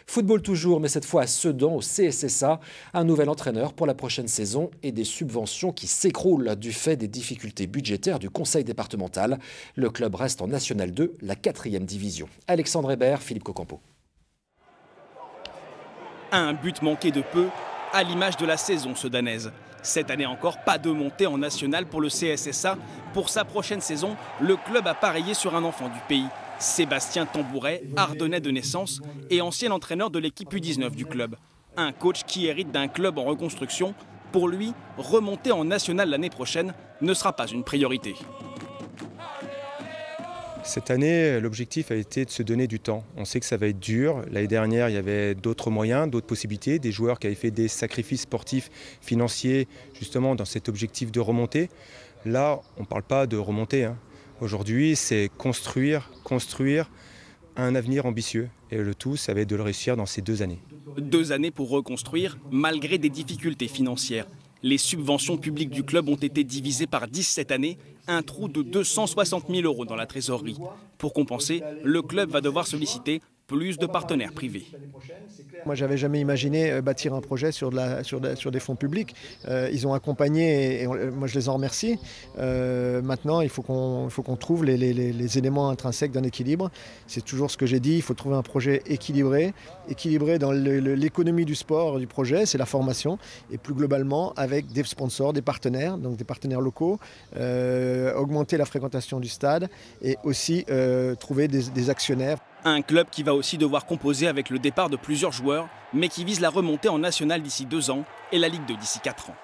Football toujours, mais cette fois à Sedan, au CSSA. Un nouvel entraîneur pour la prochaine saison et des subventions qui s'écroulent du fait des difficultés budgétaires du conseil départemental. Le club reste en National 2, la 4e division. Alexandre Hébert, Philippe Cocampo. Un but manqué de peu, à l'image de la saison sedanaise. Cette année encore, pas de montée en national pour le CSSA. Pour sa prochaine saison, le club a parié sur un enfant du pays. Sébastien Tambouret, ardennais de naissance et ancien entraîneur de l'équipe U19 du club. Un coach qui hérite d'un club en reconstruction. Pour lui, remonter en national l'année prochaine ne sera pas une priorité. Cette année, l'objectif a été de se donner du temps. On sait que ça va être dur. L'année dernière, il y avait d'autres moyens, d'autres possibilités, des joueurs qui avaient fait des sacrifices sportifs, financiers, justement dans cet objectif de remonter. Là, on ne parle pas de remonter. Aujourd'hui, c'est construire un avenir ambitieux. Et le tout, ça va être de le réussir dans ces 2 années. 2 années pour reconstruire, malgré des difficultés financières. Les subventions publiques du club ont été divisées par 10 cette année, un trou de 260 000 € dans la trésorerie. Pour compenser, le club va devoir solliciter plus de partenaires privés. Moi, j'avais jamais imaginé bâtir un projet sur des fonds publics. Ils ont accompagné et moi, je les en remercie. Maintenant, il faut qu'on trouve les éléments intrinsèques d'un équilibre. C'est toujours ce que j'ai dit, il faut trouver un projet équilibré dans l'économie du sport, du projet, c'est la formation. Et plus globalement, avec des sponsors, des partenaires, donc des partenaires locaux, augmenter la fréquentation du stade et aussi trouver des actionnaires. Un club qui va aussi devoir composer avec le départ de plusieurs joueurs, mais qui vise la remontée en national d'ici 2 ans et la Ligue 2 d'ici 4 ans.